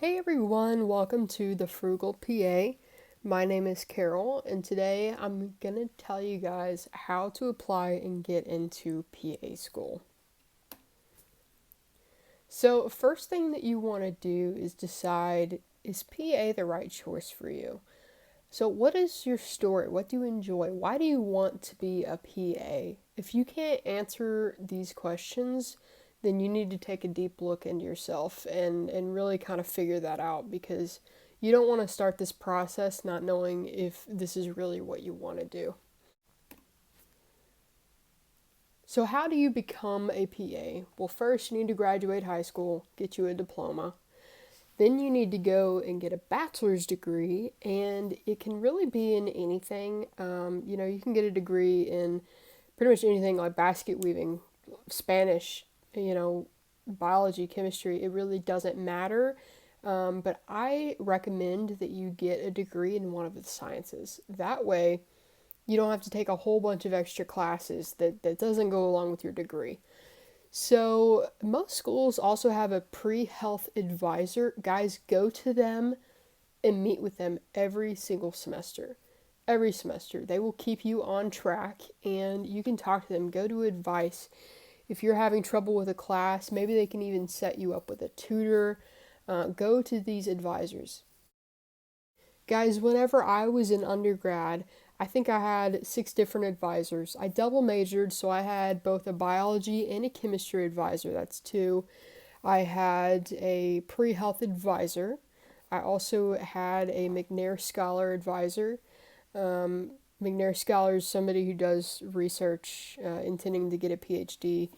Hey everyone, welcome to the Frugal PA. My name is Carol, and today I'm going to tell you guys how to apply and get into PA school. So, first thing that you want to do is decide, is PA the right choice for you? So, what is your story? What do you enjoy? Why do you want to be a PA? If you can't answer these questions, then you need to take a deep look into yourself and really kind of figure that out, because you don't want to start this process not knowing if this is really what you want to do. So, how do you become a PA? Well, first, you need to graduate high school, get you a diploma. Then you need to go and get a bachelor's degree, and it can really be in anything. You can get a degree in pretty much anything like basket weaving, Spanish, biology, chemistry. It really doesn't matter. But I recommend that you get a degree in one of the sciences. That way, you don't have to take a whole bunch of extra classes that doesn't go along with your degree. So, most schools also have a pre health advisor. Guys, go to them and meet with them every single semester. Every semester. They will keep you on track and you can talk to them, go to advice. If you're having trouble with a class, maybe they can even set you up with a tutor. Go to these advisors. Guys, whenever I was in undergrad, I think I had 6 different advisors. I double majored, so I had both a biology and a chemistry advisor. That's two. I had a pre health advisor. I also had a McNair Scholar advisor. McNair Scholar is somebody who does research intending to get a PhD,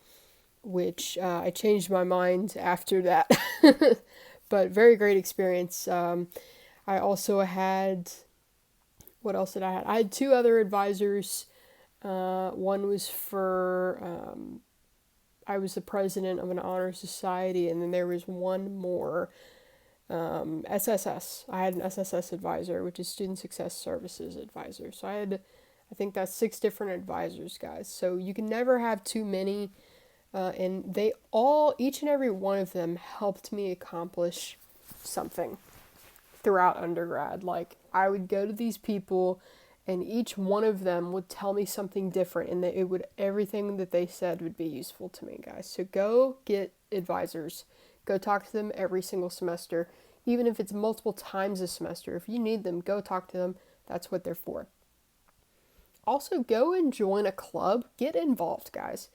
which I changed my mind after that. But very great experience. I also had, what else did I have? I had two other advisors. One was for, I was the president of an honor society, and then there was one more, SSS. I had an SSS advisor, which is Student Success Services advisor. So I think that's 6 different advisors, guys. So you can never have too many. And they all, each and every one of them helped me accomplish something throughout undergrad. Like, I would go to these people and each one of them would tell me something different, and that it would, everything that they said would be useful to me, guys. So go get advisors. Go talk to them every single semester, even if it's multiple times a semester. If you need them, go talk to them. That's what they're for. Also, go and join a club. Get involved, guys.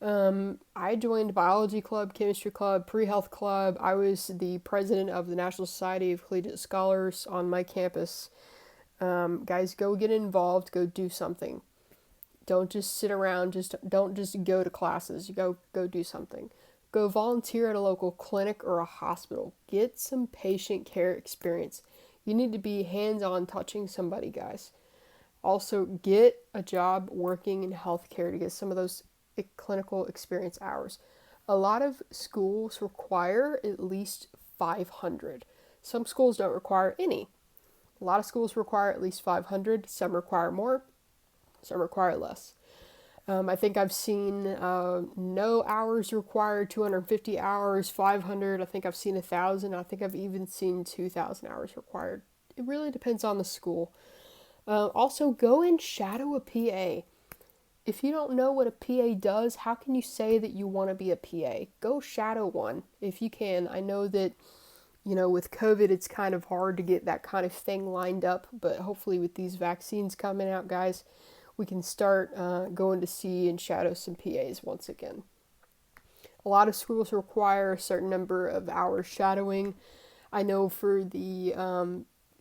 I joined biology club, chemistry club, pre-health club. I was the president of the National Society of Collegiate Scholars on my campus. Guys, go get involved. Go do something. Don't just sit around. Don't just go to classes. Go do something. Go volunteer at a local clinic or a hospital. Get some patient care experience. You need to be hands-on touching somebody, guys. Also, get a job working in healthcare to get some of those clinical experience hours. A lot of schools require at least 500. Some schools don't require any. A lot of schools require at least 500. Some require more. Some require less. I think I've seen no hours required, 250 hours, 500. I think I've seen 1,000. I think I've even seen 2,000 hours required. It really depends on the school. Also, go and shadow a PA. If you don't know what a PA does, how can you say that you want to be a PA? Go shadow one if you can. I know that, with COVID, it's kind of hard to get that kind of thing lined up, but hopefully with these vaccines coming out, guys, we can start going to see and shadow some PAs once again. A lot of schools require a certain number of hours shadowing. I know for the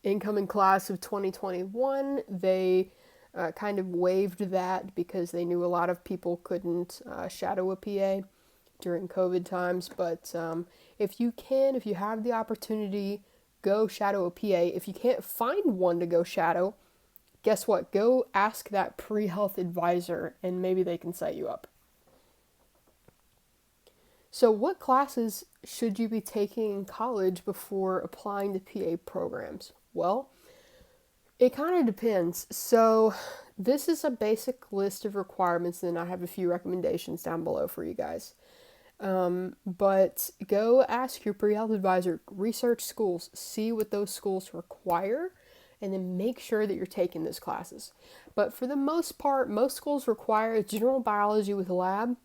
incoming class of 2021, they kind of waived that because they knew a lot of people couldn't shadow a PA during COVID times. But if you can, if you have the opportunity, go shadow a PA. If you can't find one to go shadow, guess what? Go ask that pre-health advisor and maybe they can set you up. So, what classes should you be taking in college before applying to PA programs? Well, it kind of depends. So, this is a basic list of requirements, and then I have a few recommendations down below for you guys. But go ask your pre-health advisor, research schools, see what those schools require, and then make sure that you're taking those classes. But for the most part, most schools require general biology with lab,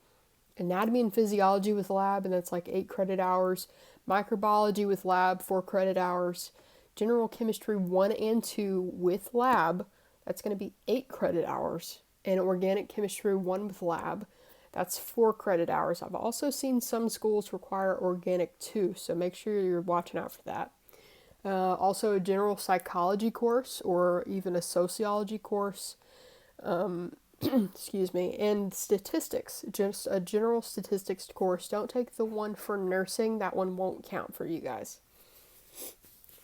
anatomy and physiology with lab, and that's like 8 credit hours, microbiology with lab, 4 credit hours, general chemistry 1 and 2 with lab, that's going to be 8 credit hours, and organic chemistry 1 with lab, that's 4 credit hours. I've also seen some schools require organic too, so make sure you're watching out for that. Also, a general psychology course or even a sociology course. Excuse me, and statistics, just a general statistics course. Don't take the one for nursing, that one won't count for you guys.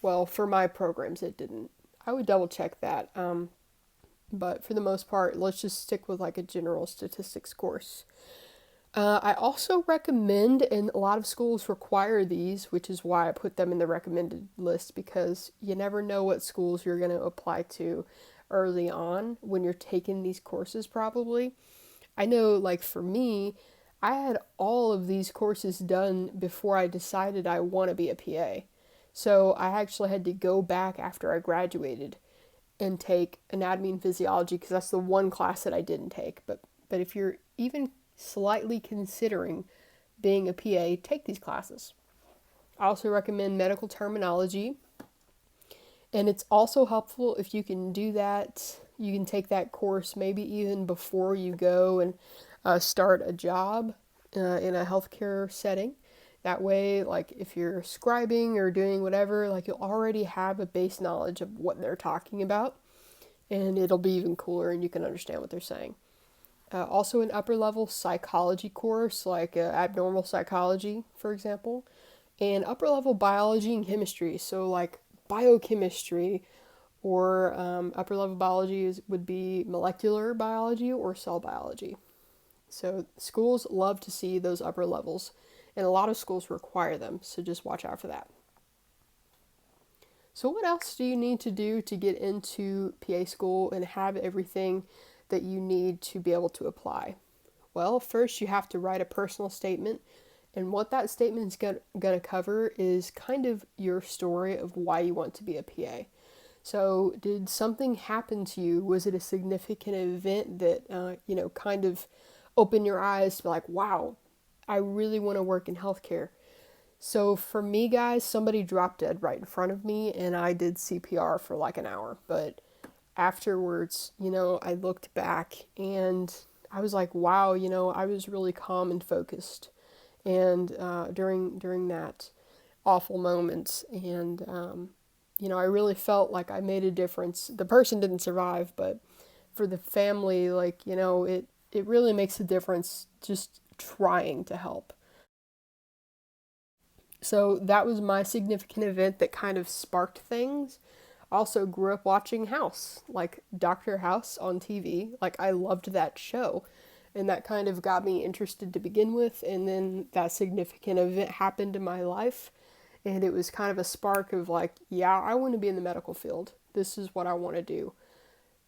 Well, for my programs, it didn't. I would double check that. But for the most part, let's just stick with like a general statistics course. I also recommend, and a lot of schools require these, which is why I put them in the recommended list, because you never know what schools you're going to apply to early on when you're taking these courses probably. I know, like for me, I had all of these courses done before I decided I want to be a PA. So I actually had to go back after I graduated and take anatomy and physiology because that's the one class that I didn't take. But if you're even slightly considering being a PA, take these classes. I also recommend medical terminology. And it's also helpful if you can do that. You can take that course maybe even before you go and start a job in a healthcare setting. That way, like if you're scribing or doing whatever, like you'll already have a base knowledge of what they're talking about. And it'll be even cooler and you can understand what they're saying. Also an upper level psychology course, like abnormal psychology, for example. And upper level biology and chemistry. So like biochemistry, or upper level biology would be molecular biology or cell biology. So schools love to see those upper levels, and a lot of schools require them, so just watch out for that. So what else do you need to do to get into PA school and have everything that you need to be able to apply? Well, first you have to write a personal statement. And what that statement is going to cover is kind of your story of why you want to be a PA. So, did something happen to you? Was it a significant event that, kind of opened your eyes to like, wow, I really want to work in healthcare? So, for me, guys, somebody dropped dead right in front of me, and I did CPR for like an hour. But afterwards, I looked back and I was like, wow, I was really calm and focused. And during that awful moment, and I really felt like I made a difference. The person didn't survive, but for the family, it really makes a difference just trying to help. So that was my significant event that kind of sparked things. Also grew up watching House, like Dr. House on TV. Like I loved that show. And that kind of got me interested to begin with. And then that significant event happened in my life. And it was kind of a spark of like, yeah, I want to be in the medical field. This is what I want to do.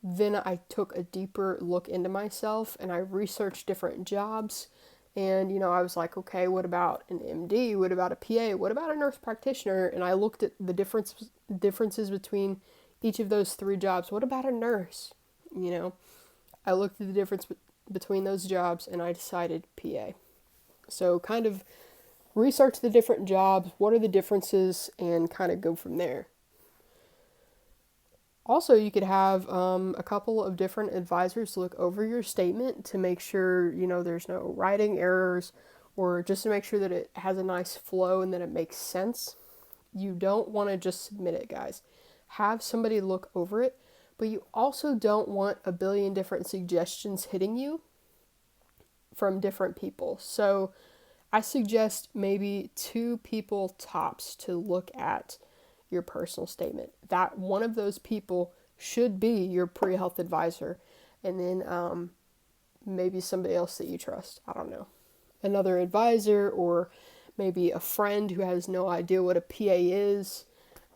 Then I took a deeper look into myself and I researched different jobs. And, I was like, okay, what about an MD? What about a PA? What about a nurse practitioner? And I looked at the differences between each of those 3 jobs. What about a nurse? I looked at the difference between those jobs and I decided PA. So kind of research the different jobs, what are the differences, and kind of go from there. Also, you could have a couple of different advisors look over your statement to make sure, there's no writing errors, or just to make sure that it has a nice flow and that it makes sense. You don't want to just submit it, guys. Have somebody look over it, but you also don't want a billion different suggestions hitting you from different people. So I suggest maybe 2 people tops to look at your personal statement. That one of those people should be your pre-health advisor, and then maybe somebody else that you trust. I don't know. Another advisor, or maybe a friend who has no idea what a PA is,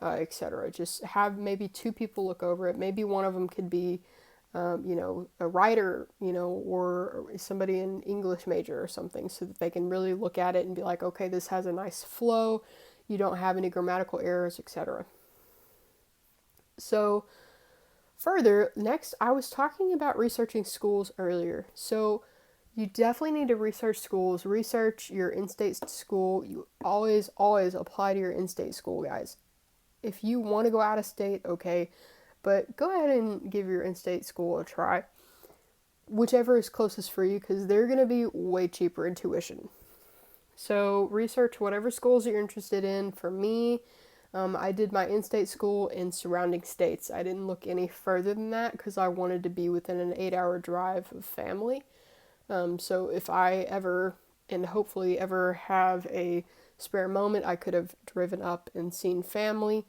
etc. Just have maybe 2 people look over it. Maybe one of them could be a writer, or somebody in English major or something, so that they can really look at it and be like, okay, this has a nice flow, you don't have any grammatical errors, etc. So, further, next, I was talking about researching schools earlier. So, you definitely need to research schools, research your in-state school. You always, always apply to your in-state school, guys. If you want to go out of state, okay, but go ahead and give your in-state school a try, whichever is closest for you, because they're going to be way cheaper in tuition. So research whatever schools you're interested in. For me, I did my in-state school in surrounding states. I didn't look any further than that because I wanted to be within an 8-hour drive of family. So if I ever, and hopefully ever, have a spare moment, I could have driven up and seen family.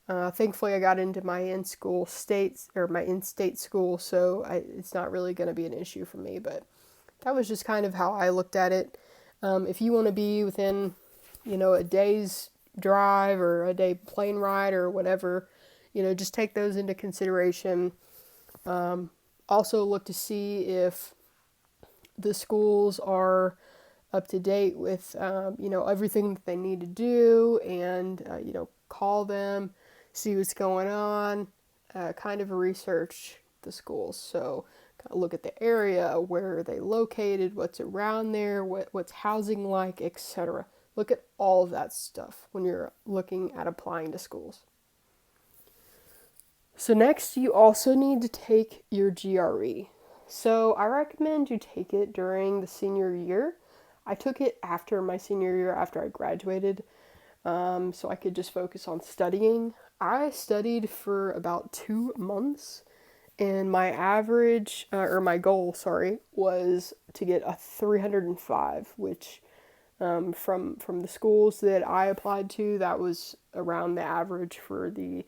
Thankfully, I got into my in-school states, or my in-state school, so it's not really going to be an issue for me. But that was just kind of how I looked at it. If you want to be within, a day's drive or a day plane ride or whatever, just take those into consideration. Also, look to see if the schools are up to date with, everything that they need to do, and, call them, see what's going on, kind of research the schools. So look at the area, where are they located, what's around there, what's housing like, etc. Look at all of that stuff when you're looking at applying to schools. So next, you also need to take your GRE. So I recommend you take it during the senior year. I took it after my senior year, after I graduated, so I could just focus on studying. I studied for about 2 months, and my average, or my goal, sorry, was to get a 305, which from the schools that I applied to, that was around the average for the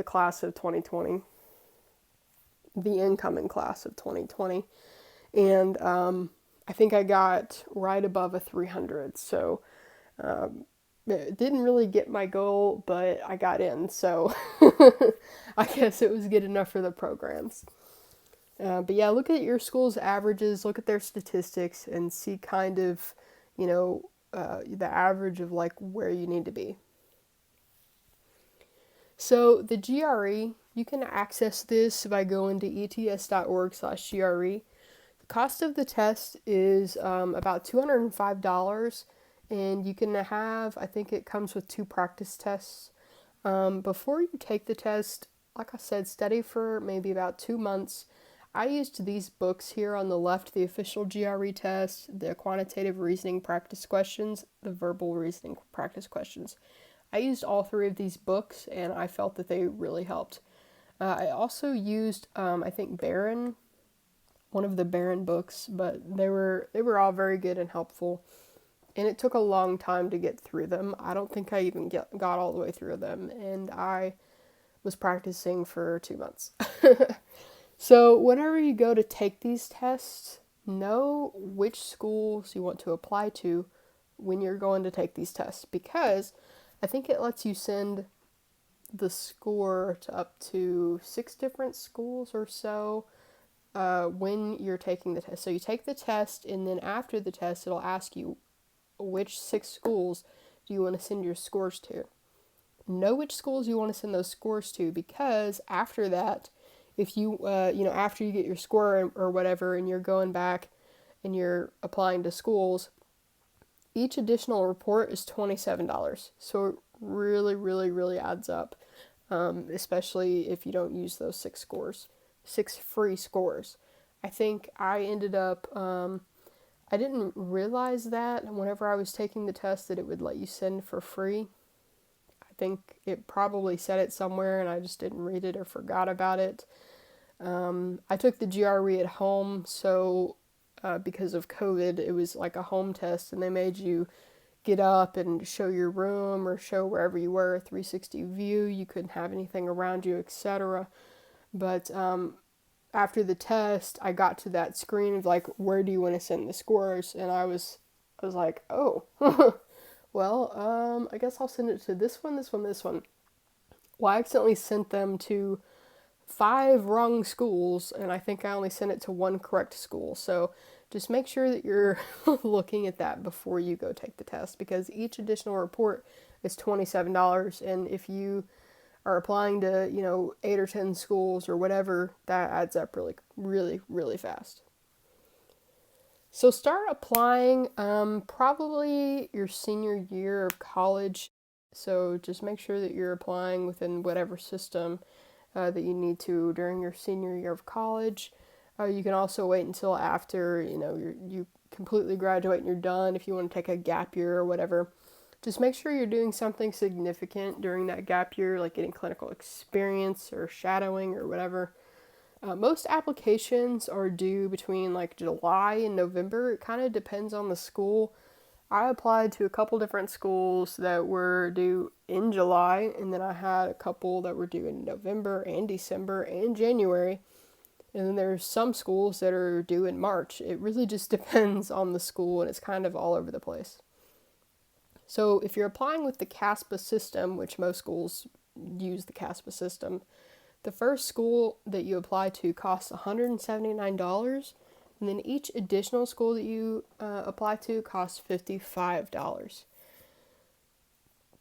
class of 2020, the incoming class of 2020. And I think I got right above a 300. So it didn't really get my goal, but I got in. So I guess it was good enough for the programs. But yeah, look at your school's averages, look at their statistics, and see kind of, the average of like where you need to be. So the GRE, you can access this by going to ets.org/GRE. The cost of the test is about $205, and you can have, I think it comes with 2 practice tests. Before you take the test, like I said, study for maybe about 2 months. I used these books here on the left, the official GRE test, the quantitative reasoning practice questions, the verbal reasoning practice questions. I used all 3 of these books, and I felt that they really helped. I also used, I think, Barron, one of the Barron books, but they were all very good and helpful. And it took a long time to get through them. I don't think I even got all the way through them, and I was practicing for 2 months. So whenever you go to take these tests, know which schools you want to apply to when you're going to take these tests, because I think it lets you send the score to up to 6 different schools or so when you're taking the test. So you take the test, and then after the test, it'll ask you which 6 schools do you want to send your scores to. Know which schools you want to send those scores to, because after that, if you, after you get your score or whatever, and you're going back and you're applying to schools, each additional report is $27. So it really, really, really adds up, especially if you don't use those 6 free scores. I think I ended up, I didn't realize that whenever I was taking the test that it would let you send for free. I think it probably said it somewhere and I just didn't read it or forgot about it. I took the GRE at home, so because of COVID, it was like a home test, and they made you get up and show your room or show wherever you were, 360 view. You couldn't have anything around you, etc. But after the test, I got to that screen of like, where do you want to send the scores? And I was like, oh, well, I guess I'll send it to this one, this one, this one. Well, I accidentally sent them to 5 wrong schools, and I think I only sent it to 1 correct school. So just make sure that you're looking at that before you go take the test, because each additional report is $27, and if you are applying to, 8 or 10 schools or whatever, that adds up really, really, really fast. So start applying probably your senior year of college. So just make sure that you're applying within whatever system that you need to during your senior year of college. You can also wait until after you completely graduate and you're done if you want to take a gap year or whatever. Just make sure you're doing something significant during that gap year, like getting clinical experience or shadowing or whatever. Most applications are due between like July and November. It kind of depends on the school. I applied to a couple different schools that were due in July, and then I had a couple that were due in November and December and January. And then there's some schools that are due in March. It really just depends on the school, and it's kind of all over the place. So if you're applying with the Casper system, which most schools use the Casper system, the first school that you apply to costs $179, and then each additional school that you apply to costs $55.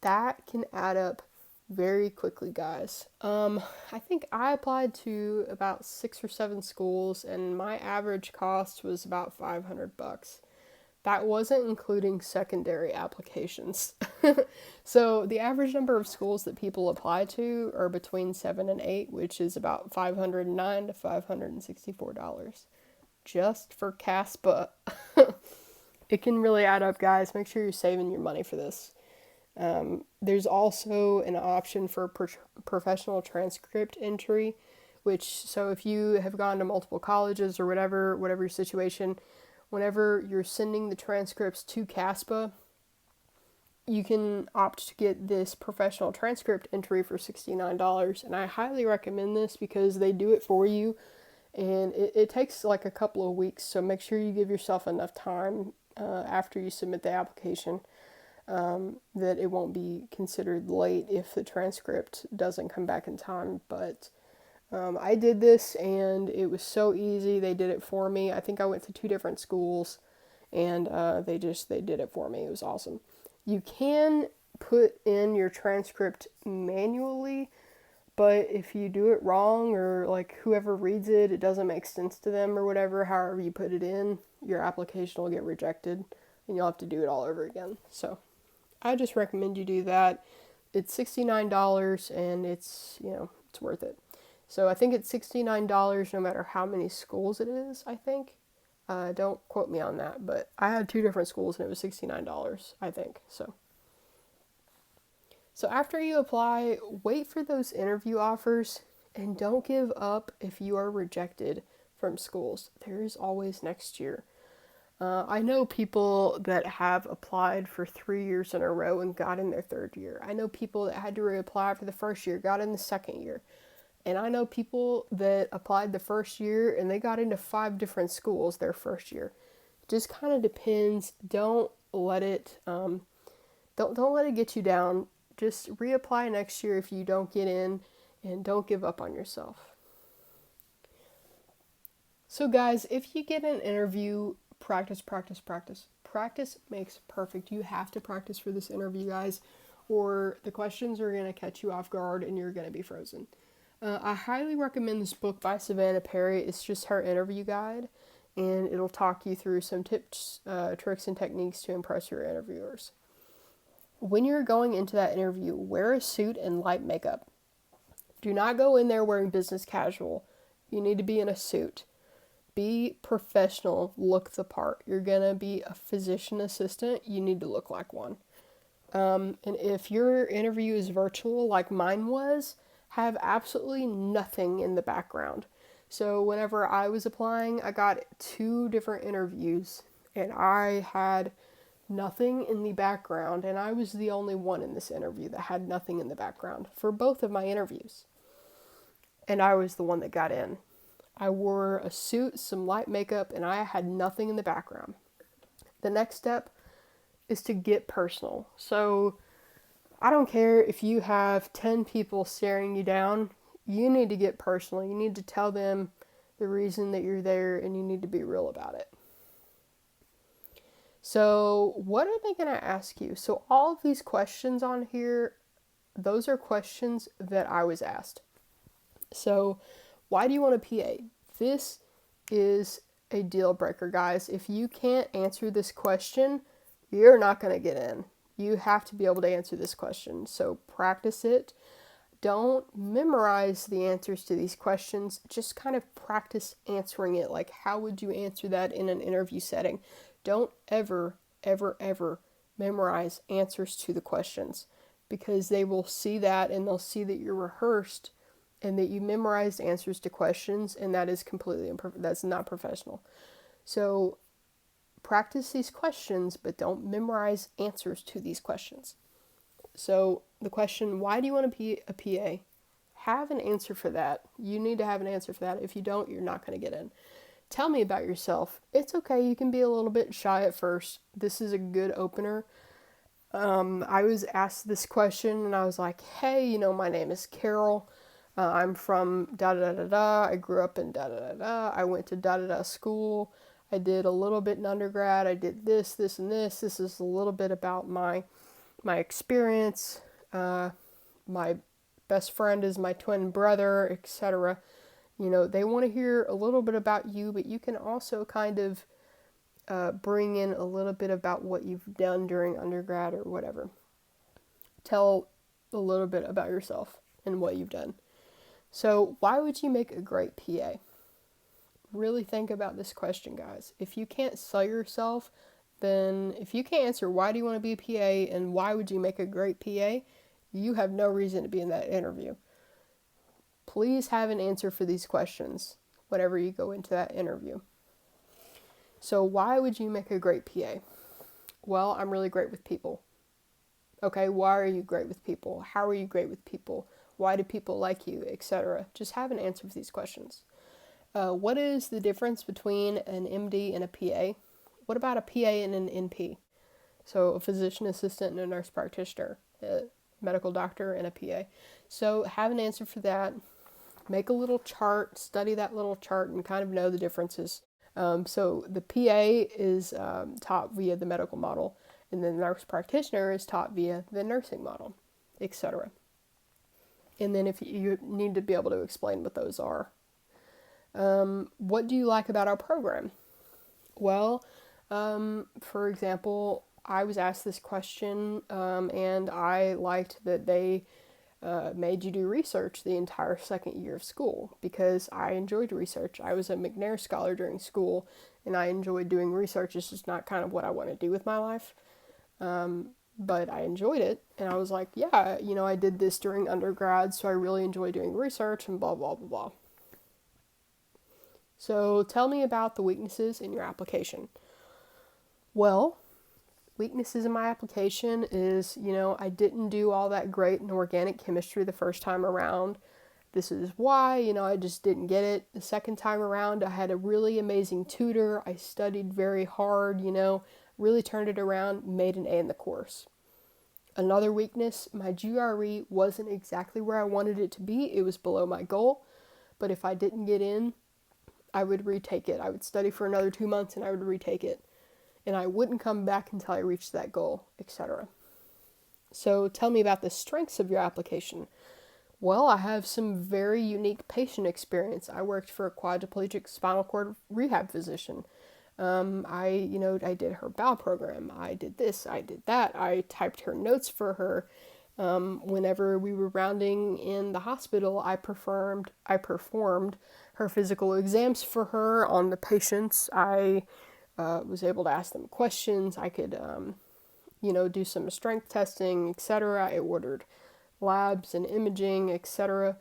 That can add up very quickly, guys. I think I applied to about 6 or 7 schools, and my average cost was about $500. That wasn't including secondary applications. So the average number of schools that people apply to are between 7 and 8, which is about $509 to $564 just for CASPA. It can really add up, guys. Make sure you're saving your money for this. There's also an option for professional transcript entry, so if you have gone to multiple colleges or whatever your situation, whenever you're sending the transcripts to CASPA, you can opt to get this professional transcript entry for $69. And I highly recommend this because they do it for you. And it takes like a couple of weeks. So make sure you give yourself enough time after you submit the application that it won't be considered late if the transcript doesn't come back in time. But I did this and it was so easy. They did it for me. I think I went to 2 different schools and they did it for me. It was awesome. You can put in your transcript manually, but if you do it wrong or like whoever reads it, it doesn't make sense to them or whatever, however you put it in, your application will get rejected and you'll have to do it all over again. So I just recommend you do that. It's $69 and it's worth it. So I think it's $69 no matter how many schools it is, I think. Don't quote me on that, but I had 2 different schools and it was $69, I think. So after you apply, wait for those interview offers and don't give up if you are rejected from schools. There is always next year. I know people that have applied for 3 years in a row and got in their 3rd year. I know people that had to reapply for the 1st year, got in the 2nd year. And I know people that applied the 1st year and they got into 5 different schools their 1st year. It just kind of depends. Don't let it don't let it get you down. Just reapply next year if you don't get in, and don't give up on yourself. So guys, if you get an interview, practice. Practice makes perfect. You have to practice for this interview, guys, or the questions are going to catch you off guard and you're going to be frozen. I highly recommend this book by Savannah Perry. It's just her interview guide, and it'll talk you through some tips, tricks, and techniques to impress your interviewers. When you're going into that interview, wear a suit and light makeup. Do not go in there wearing business casual. You need to be in a suit. Be professional, look the part. You're going to be a physician assistant, you need to look like one. And if your interview is virtual like mine was, have absolutely nothing in the background. So whenever I was applying, I got 2 different interviews and I had nothing in the background, and I was the only one in this interview that had nothing in the background for both of my interviews. And I was the one that got in. I wore a suit, some light makeup, and I had nothing in the background. The next step is to get personal. So I don't care if you have 10 people staring you down. you need to get personal. You need to tell them the reason that you're there, and you need to be real about it. So, what are they going to ask you? So, all of these questions on here, those are questions that I was asked. So, why do you want a PA? This is a deal breaker, guys. If you can't answer this question, you're not going to get in. You have to be able to answer this question. So, practice it. Don't memorize the answers to these questions. Just kind of practice answering it. Like, how would you answer that in an interview setting? Don't ever, ever, ever memorize answers to the questions, because they will see that and they'll see that you're rehearsed and that you memorized answers to questions, and that is completely that's not professional. So practice these questions, but don't memorize answers to these questions. So the question, why do you want to be a PA? Have an answer for that. You need to have an answer for that. If you don't, you're not going to get in. Tell me about yourself. It's okay. You can be a little bit shy at first. This is a good opener. I was asked this question and I was like, hey, my name is Carol. I'm from da da da da. I grew up in da da da da. I went to da da da school. I did a little bit in undergrad. I did this, this, and this. This is a little bit about my experience. My best friend is my twin brother, etc. They want to hear a little bit about you, but you can also kind of bring in a little bit about what you've done during undergrad or whatever. Tell a little bit about yourself and what you've done. So, why would you make a great PA? Really think about this question, guys. If you can't sell yourself, then if you can't answer why do you want to be a PA and why would you make a great PA, you have no reason to be in that interview. Please have an answer for these questions whenever you go into that interview. So why would you make a great PA? Well, I'm really great with people. Okay, why are you great with people? How are you great with people? Why do people like you, etc.? Just have an answer for these questions. What is the difference between an MD and a PA? What about a PA and an NP? So a physician assistant and a nurse practitioner, a medical doctor and a PA. So have an answer for that. Make a little chart, study that little chart, and kind of know the differences. So the PA is taught via the medical model, and the nurse practitioner is taught via the nursing model, etc. And then if you need to be able to explain what those are. What do you like about our program? Well, for example, I was asked this question, and I liked that they made you do research the entire second year of school, because I enjoyed research. I was a McNair scholar during school, and I enjoyed doing research. It's just not kind of what I want to do with my life. But I enjoyed it, and I was like, yeah, I did this during undergrad, so I really enjoy doing research and blah, blah, blah, blah. So tell me about the weaknesses in your application. Well, weaknesses in my application is, I didn't do all that great in organic chemistry the first time around. This is why, I just didn't get it. The second time around, I had a really amazing tutor. I studied very hard, really turned it around, made an A in the course. Another weakness, my GRE wasn't exactly where I wanted it to be. It was below my goal, but if I didn't get in, I would retake it. I would study for another 2 months and I would retake it. And I wouldn't come back until I reached that goal, etc. So tell me about the strengths of your application. Well, I have some very unique patient experience. I worked for a quadriplegic spinal cord rehab physician. I did her bowel program. I did this, I did that. I typed her notes for her. Whenever we were rounding in the hospital, I performed her physical exams for her on the patients. I was able to ask them questions. I could, do some strength testing, etc. I ordered labs and imaging, etc.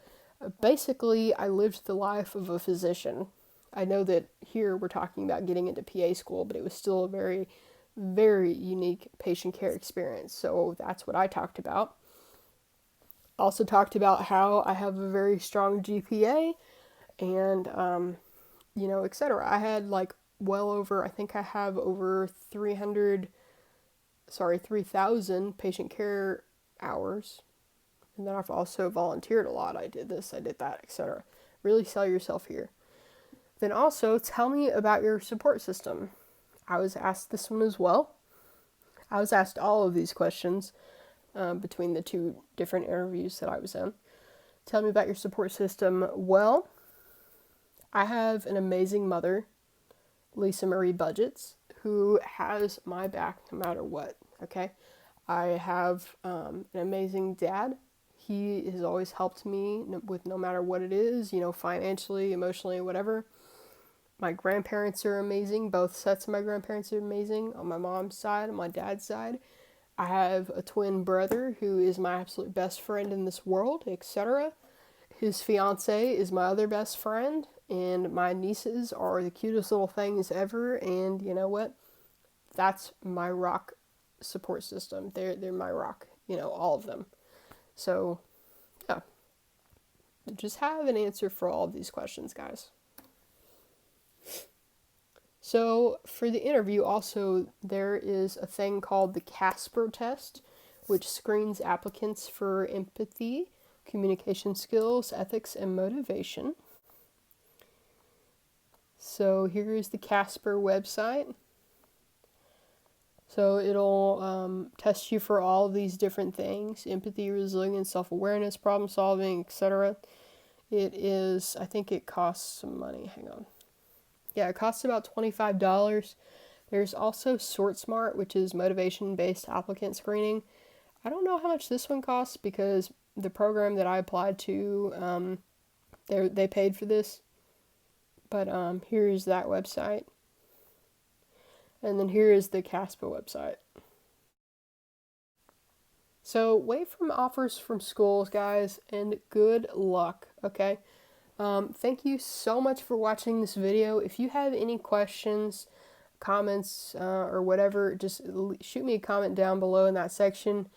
Basically, I lived the life of a physician. I know that here we're talking about getting into PA school, but it was still a very, very unique patient care experience. So that's what I talked about. Also talked about how I have a very strong GPA and, etc. I had I think I have over 3,000 patient care hours. And then I've also volunteered a lot. I did this, I did that, etc. Really sell yourself here. Then also tell me about your support system. I was asked this one as well. I was asked all of these questions between the 2 different interviews that I was in. Tell me about your support system. Well, I have an amazing mother, Lisa Marie Budgets, who has my back no matter what, okay? I have an amazing dad. He has always helped me with no matter what it is, financially, emotionally, whatever. My grandparents are amazing. Both sets of my grandparents are amazing on my mom's side and my dad's side. I have a twin brother who is my absolute best friend in this world, etc. His fiance is my other best friend, and my nieces are the cutest little things ever. And you know what? That's my rock support system. They're my rock, all of them. So, yeah. Just have an answer for all of these questions, guys. So, for the interview, also, there is a thing called the Casper Test, which screens applicants for empathy, communication skills, ethics, and motivation. So, here is the Casper website. So, it'll test you for all of these different things: empathy, resilience, self-awareness, problem solving, etc. I think it costs some money. Hang on. Yeah, it costs about $25. There's also SortSmart, which is motivation-based applicant screening. I don't know how much this one costs because the program that I applied to, they paid for this. But here's that website. And then here is the Casper website. So wait from offers from schools, guys, and good luck, okay? Thank you so much for watching this video. If you have any questions, comments, or whatever, just shoot me a comment down below in that section.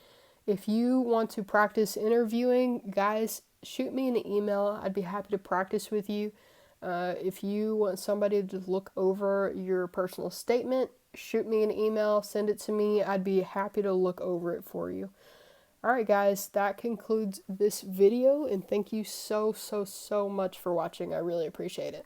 If you want to practice interviewing, guys, shoot me an email. I'd be happy to practice with you. If you want somebody to look over your personal statement, shoot me an email, send it to me. I'd be happy to look over it for you. Alright guys, that concludes this video, and thank you so much for watching. I really appreciate it.